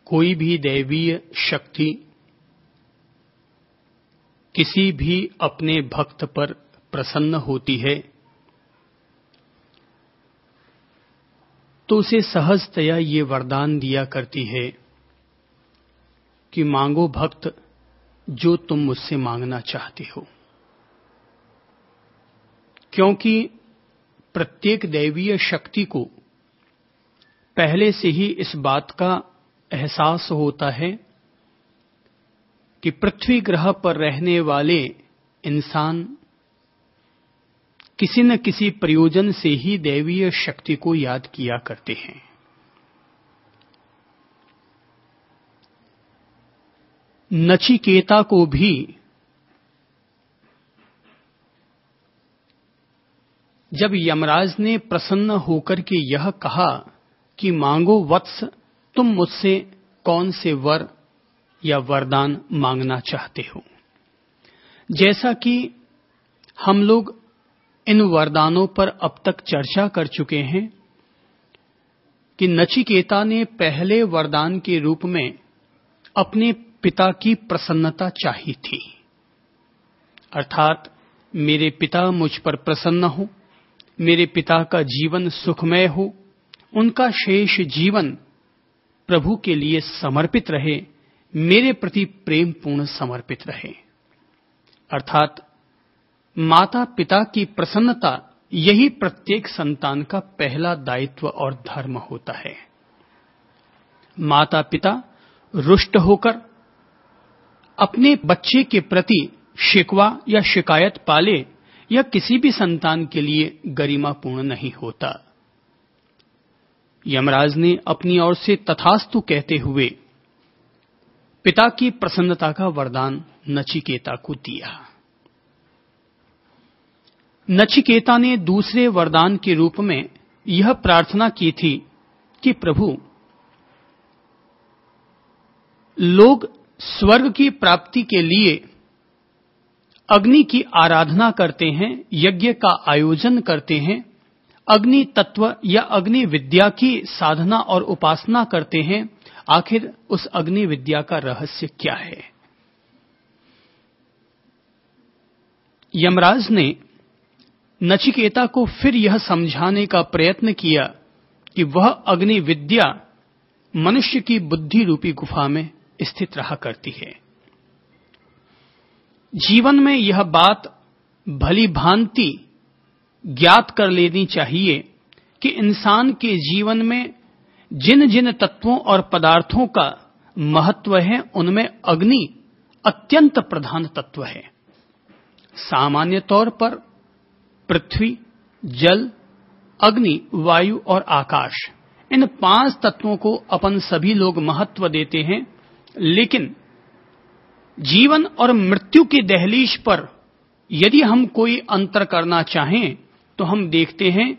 कोई भी दैवीय शक्ति किसी भी अपने भक्त पर प्रसन्न होती है तो उसे सहजतया ये वरदान दिया करती है कि मांगो भक्त जो तुम मुझसे मांगना चाहते हो। क्योंकि प्रत्येक दैवीय शक्ति को पहले से ही इस बात का एहसास होता है कि पृथ्वी ग्रह पर रहने वाले इंसान किसी न किसी प्रयोजन से ही दैवीय शक्ति को याद किया करते हैं। नचिकेता को भी जब यमराज ने प्रसन्न होकर के यह कहा कि मांगो वत्स तुम मुझसे कौन से वर या वरदान मांगना चाहते हो, जैसा कि हम लोग इन वरदानों पर अब तक चर्चा कर चुके हैं कि नचिकेता ने पहले वरदान के रूप में अपने पिता की प्रसन्नता चाही थी, अर्थात मेरे पिता मुझ पर प्रसन्न हो, मेरे पिता का जीवन सुखमय हो, उनका शेष जीवन प्रभु के लिए समर्पित रहे, मेरे प्रति प्रेम पूर्ण समर्पित रहे। अर्थात माता पिता की प्रसन्नता यही प्रत्येक संतान का पहला दायित्व और धर्म होता है। माता पिता रुष्ट होकर अपने बच्चे के प्रति शिकवा या शिकायत पाले यह किसी भी संतान के लिए गरिमापूर्ण नहीं होता। यमराज ने अपनी ओर से तथास्तु कहते हुए पिता की प्रसन्नता का वरदान नचिकेता को दिया। नचिकेता ने दूसरे वरदान के रूप में यह प्रार्थना की थी कि प्रभु, लोग स्वर्ग की प्राप्ति के लिए अग्नि की आराधना करते हैं, यज्ञ का आयोजन करते हैं, अग्नि तत्व या अग्नि विद्या की साधना और उपासना करते हैं। आखिर उस अग्नि विद्या का रहस्य क्या है? यमराज ने नचिकेता को फिर यह समझाने का प्रयत्न किया कि वह अग्नि विद्या मनुष्य की बुद्धि रूपी गुफा में स्थित रहा करती है। जीवन में यह बात भली भांति ज्ञात कर लेनी चाहिए कि इंसान के जीवन में जिन जिन तत्वों और पदार्थों का महत्व है उनमें अग्नि अत्यंत प्रधान तत्व है। सामान्य तौर पर पृथ्वी, जल, अग्नि, वायु और आकाश, इन 5 तत्वों को अपन सभी लोग महत्व देते हैं, लेकिन जीवन और मृत्यु की दहलीज पर यदि हम कोई अंतर करना चाहें तो हम देखते हैं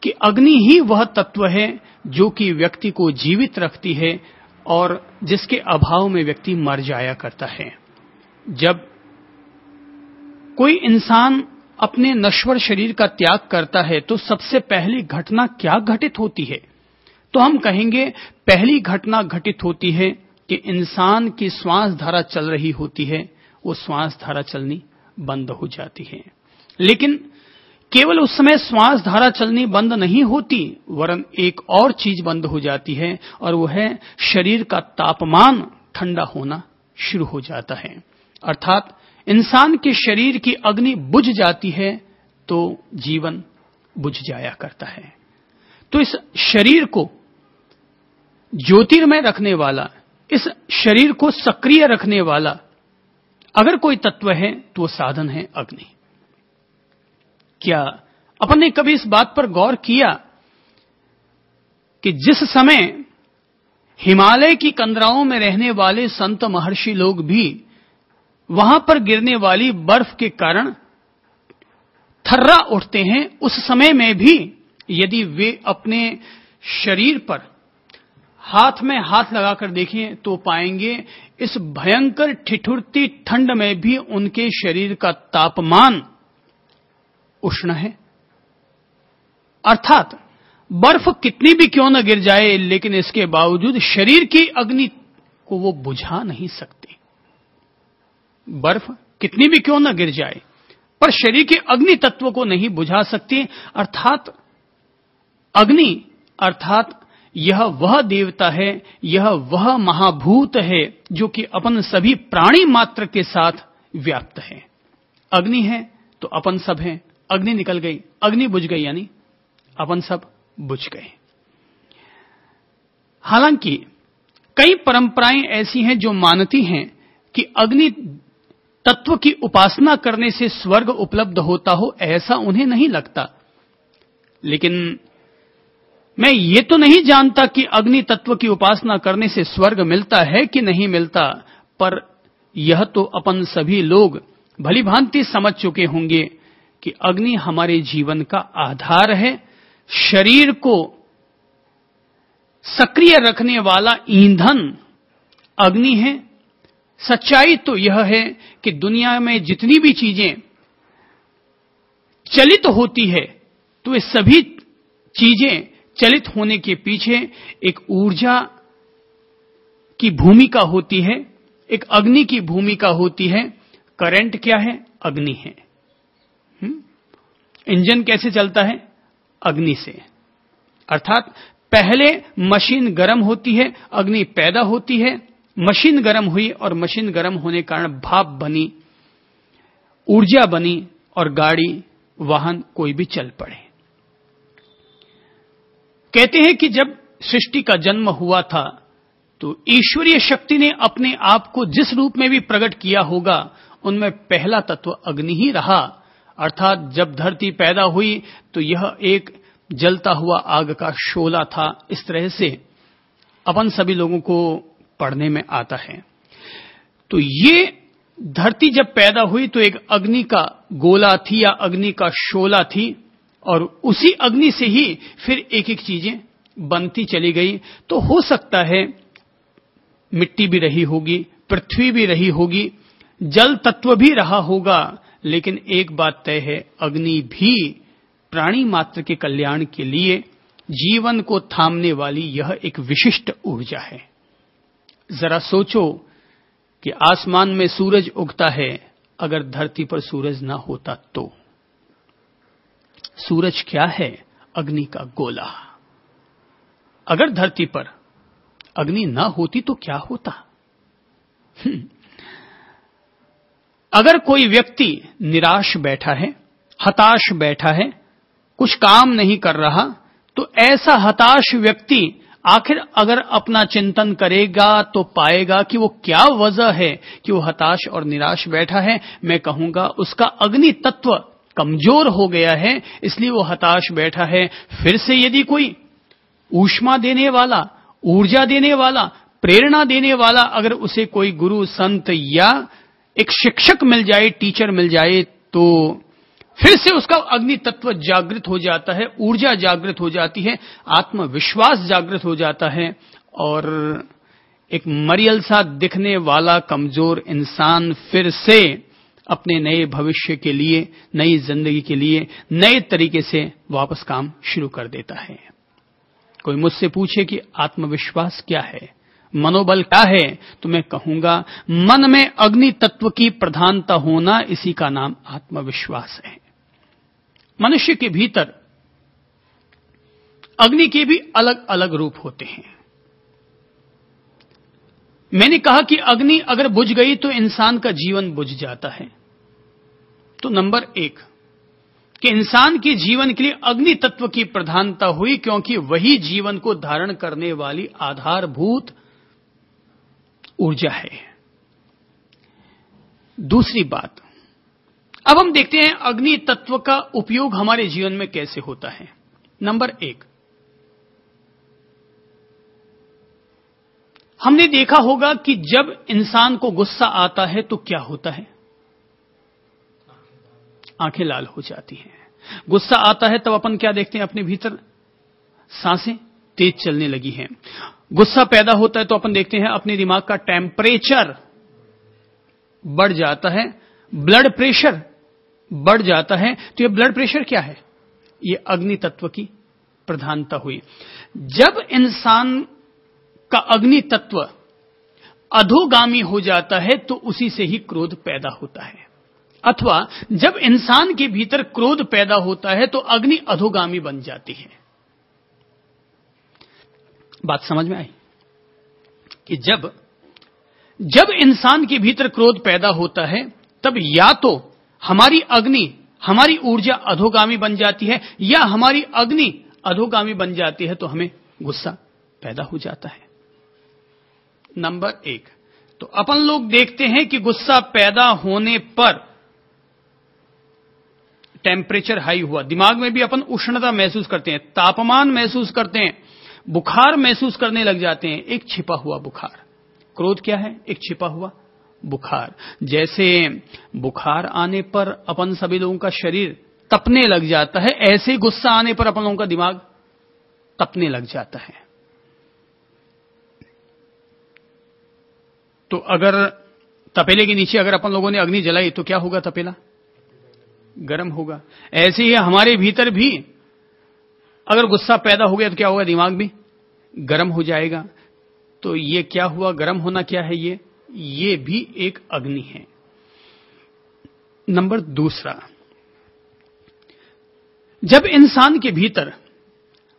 कि अग्नि ही वह तत्व है जो कि व्यक्ति को जीवित रखती है और जिसके अभाव में व्यक्ति मर जाया करता है। जब कोई इंसान अपने नश्वर शरीर का त्याग करता है तो सबसे पहली घटना क्या घटित होती है? तो हम कहेंगे पहली घटना घटित होती है कि इंसान की श्वास धारा चल रही होती है, वो श्वास धारा चलनी बंद हो जाती है। लेकिन केवल उस समय श्वास धारा चलनी बंद नहीं होती, वरन एक और चीज बंद हो जाती है और वो है शरीर का तापमान ठंडा होना शुरू हो जाता है। अर्थात इंसान के शरीर की अग्नि बुझ जाती है तो जीवन बुझ जाया करता है। तो इस शरीर को ज्योतिर्मय रखने वाला, इस शरीर को सक्रिय रखने वाला अगर कोई तत्व है तो वो साधन है अग्नि। क्या अपन ने कभी इस बात पर गौर किया कि जिस समय हिमालय की कंदराओं में रहने वाले संत महर्षि लोग भी वहां पर गिरने वाली बर्फ के कारण थर्रा उठते हैं, उस समय में भी यदि वे अपने शरीर पर हाथ में हाथ लगाकर देखें तो पाएंगे इस भयंकर ठिठुरती ठंड में भी उनके शरीर का तापमान उष्ण है। अर्थात बर्फ कितनी भी क्यों न गिर जाए, लेकिन इसके बावजूद शरीर की अग्नि को वो बुझा नहीं सकते। बर्फ कितनी भी क्यों न गिर जाए, पर शरीर के अग्नि तत्व को नहीं बुझा सकती। अर्थात अग्नि अर्थात यह वह देवता है, यह वह महाभूत है जो कि अपन सभी प्राणी मात्र के साथ व्याप्त है। अग्नि है तो अपन सब हैं। अग्नि निकल गई, अग्नि बुझ गई, यानी अपन सब बुझ गए। हालांकि कई परंपराएं ऐसी हैं जो मानती हैं कि अग्नि तत्व की उपासना करने से स्वर्ग उपलब्ध होता हो, ऐसा उन्हें नहीं लगता। लेकिन मैं ये तो नहीं जानता कि अग्नि तत्व की उपासना करने से स्वर्ग मिलता है कि नहीं मिलता, पर यह तो अपन सभी लोग भली भांति समझ चुके होंगे कि अग्नि हमारे जीवन का आधार है, शरीर को सक्रिय रखने वाला ईंधन अग्नि है। सच्चाई तो यह है कि दुनिया में जितनी भी चीजें चलित होती है, तो ये सभी चीजें चलित होने के पीछे एक ऊर्जा की भूमिका होती है, एक अग्नि की भूमिका होती है। करंट क्या है? अग्नि है। इंजन कैसे चलता है? अग्नि से। अर्थात पहले मशीन गर्म होती है, अग्नि पैदा होती है, मशीन गर्म हुई और मशीन गर्म होने के कारण भाप बनी, ऊर्जा बनी और गाड़ी वाहन कोई भी चल पड़े। कहते हैं कि जब सृष्टि का जन्म हुआ था तो ईश्वरीय शक्ति ने अपने आप को जिस रूप में भी प्रकट किया होगा, उनमें पहला तत्व अग्नि ही रहा। अर्थात जब धरती पैदा हुई तो यह एक जलता हुआ आग का शोला था। इस तरह से अपन सभी लोगों को पढ़ने में आता है। तो ये धरती जब पैदा हुई तो एक अग्नि का गोला थी या अग्नि का शोला थी, और उसी अग्नि से ही फिर एक एक चीजें बनती चली गई। तो हो सकता है मिट्टी भी रही होगी, पृथ्वी भी रही होगी, जल तत्व भी रहा होगा, लेकिन एक बात तय है, अग्नि भी प्राणी मात्र के कल्याण के लिए जीवन को थामने वाली यह एक विशिष्ट ऊर्जा है। जरा सोचो कि आसमान में सूरज उगता है, अगर धरती पर सूरज ना होता तो? सूरज क्या है? अग्नि का गोला। अगर धरती पर अग्नि ना होती तो क्या होता? अगर कोई व्यक्ति निराश बैठा है, हताश बैठा है, कुछ काम नहीं कर रहा, तो ऐसा हताश व्यक्ति आखिर अगर अपना चिंतन करेगा तो पाएगा कि वो क्या वजह है कि वो हताश और निराश बैठा है। मैं कहूंगा उसका अग्नि तत्व कमजोर हो गया है, इसलिए वो हताश बैठा है। फिर से यदि कोई ऊष्मा देने वाला, ऊर्जा देने वाला, प्रेरणा देने वाला अगर उसे कोई गुरु, संत या एक शिक्षक मिल जाए, टीचर मिल जाए, तो फिर से उसका अग्नि तत्व जागृत हो जाता है, ऊर्जा जागृत हो जाती है, आत्मविश्वास जागृत हो जाता है, और एक मरियल सा दिखने वाला कमजोर इंसान फिर से अपने नए भविष्य के लिए, नई जिंदगी के लिए नए तरीके से वापस काम शुरू कर देता है। कोई मुझसे पूछे कि आत्मविश्वास क्या है, मनोबल क्या है, तो मैं कहूंगा मन में अग्नि तत्व की प्रधानता होना, इसी का नाम आत्मविश्वास है। मनुष्य के भीतर अग्नि के भी अलग अलग रूप होते हैं। मैंने कहा कि अग्नि अगर बुझ गई तो इंसान का जीवन बुझ जाता है। तो नंबर 1 कि इंसान के जीवन के लिए अग्नि तत्व की प्रधानता हुई, क्योंकि वही जीवन को धारण करने वाली आधारभूत ऊर्जा है। दूसरी बात, अब हम देखते हैं अग्नि तत्व का उपयोग हमारे जीवन में कैसे होता है। नंबर 1, हमने देखा होगा कि जब इंसान को गुस्सा आता है तो क्या होता है? आंखें लाल हो जाती हैं। गुस्सा आता है तब अपन क्या देखते हैं अपने भीतर? सांसें तेज चलने लगी हैं। गुस्सा पैदा होता है तो अपन देखते हैं अपने दिमाग का टेम्परेचर बढ़ जाता है, ब्लड प्रेशर बढ़ जाता है। तो ये ब्लड प्रेशर क्या है? ये अग्नि तत्व की प्रधानता हुई। जब इंसान का अग्नि तत्व अधोगामी हो जाता है तो उसी से ही क्रोध पैदा होता है। अथवा जब इंसान के भीतर क्रोध पैदा होता है तो अग्नि अधोगामी बन जाती है। बात समझ में आई कि जब इंसान के भीतर क्रोध पैदा होता है तब या तो हमारी अग्नि, हमारी ऊर्जा अधोगामी बन जाती है, या हमारी अग्नि अधोगामी बन जाती है तो हमें गुस्सा पैदा हो जाता है। नंबर 1, तो अपन लोग देखते हैं कि गुस्सा पैदा होने पर टेम्परेचर हाई हुआ, दिमाग में भी अपन उष्णता महसूस करते हैं, तापमान महसूस करते हैं, बुखार महसूस करने लग जाते हैं। एक छिपा हुआ बुखार, क्रोध क्या है? एक छिपा हुआ बुखार। जैसे बुखार आने पर अपन सभी लोगों का शरीर तपने लग जाता है, ऐसे ही गुस्सा आने पर अपन लोगों का दिमाग तपने लग जाता है। तो अगर तपेले के नीचे अगर अपन लोगों ने अग्नि जलाई तो क्या होगा? तपेला गर्म होगा। ऐसे ही हमारे भीतर भी अगर गुस्सा पैदा हो गया तो क्या होगा? दिमाग भी गर्म हो जाएगा। तो ये क्या हुआ? गर्म होना क्या है? ये भी एक अग्नि है। नंबर 2, जब इंसान के भीतर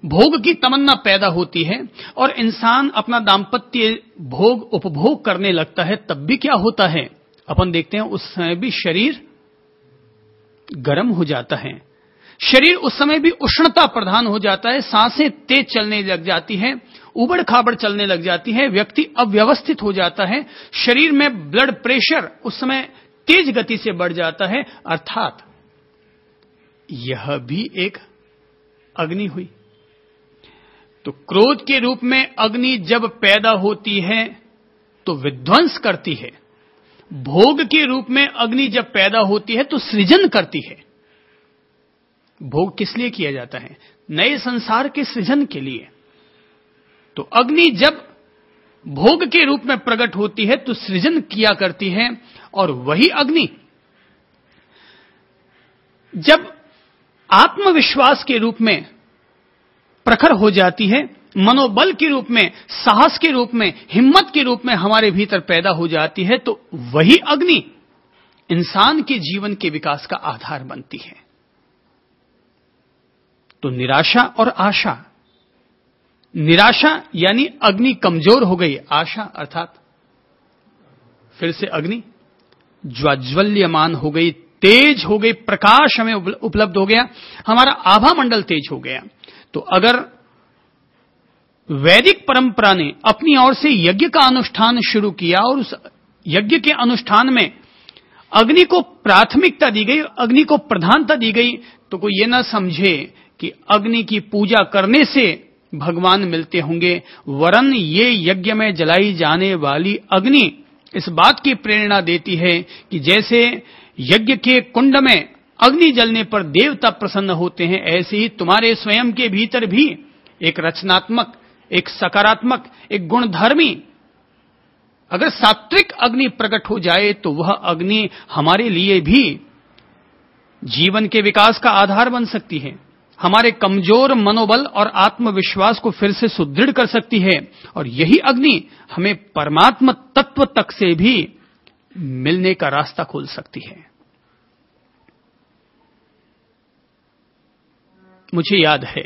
भोग की तमन्ना पैदा होती है और इंसान अपना दांपत्य भोग उपभोग करने लगता है, तब भी क्या होता है? अपन देखते हैं उस समय भी शरीर गर्म हो जाता है, शरीर उस समय भी उष्णता प्रधान हो जाता है, सांसें तेज चलने लग जाती हैं, उबड़ खाबड़ चलने लग जाती है, व्यक्ति अव्यवस्थित हो जाता है, शरीर में ब्लड प्रेशर उस समय तेज गति से बढ़ जाता है। अर्थात यह भी एक अग्नि हुई। तो क्रोध के रूप में अग्नि जब पैदा होती है तो विध्वंस करती है, भोग के रूप में अग्नि जब पैदा होती है तो सृजन करती है। भोग किस लिए किया जाता है? नए संसार के सृजन के लिए। तो अग्नि जब भोग के रूप में प्रकट होती है तो सृजन किया करती है, और वही अग्नि जब आत्मविश्वास के रूप में प्रखर हो जाती है, मनोबल के रूप में, साहस के रूप में, हिम्मत के रूप में हमारे भीतर पैदा हो जाती है, तो वही अग्नि इंसान के जीवन के विकास का आधार बनती है। तो निराशा और आशा, निराशा यानी अग्नि कमजोर हो गई, आशा अर्थात फिर से अग्नि ज्वाज्वल्यमान हो गई, तेज हो गई, प्रकाश हमें उपलब्ध हो गया, हमारा आभा मंडल तेज हो गया। तो अगर वैदिक परंपरा ने अपनी ओर से यज्ञ का अनुष्ठान शुरू किया और उस यज्ञ के अनुष्ठान में अग्नि को प्राथमिकता दी गई, अग्नि को प्रधानता दी गई, तो कोई ये ना समझे कि अग्नि की पूजा करने से भगवान मिलते होंगे, वरन ये यज्ञ में जलाई जाने वाली अग्नि इस बात की प्रेरणा देती है कि जैसे यज्ञ के कुंड में अग्नि जलने पर देवता प्रसन्न होते हैं, ऐसे ही तुम्हारे स्वयं के भीतर भी एक रचनात्मक, एक सकारात्मक, एक गुणधर्मी अगर सात्विक अग्नि प्रकट हो जाए तो वह अग्नि हमारे लिए भी जीवन के विकास का आधार बन सकती है, हमारे कमजोर मनोबल और आत्मविश्वास को फिर से सुदृढ़ कर सकती है, और यही अग्नि हमें परमात्मा तत्व तक से भी मिलने का रास्ता खोल सकती है। मुझे याद है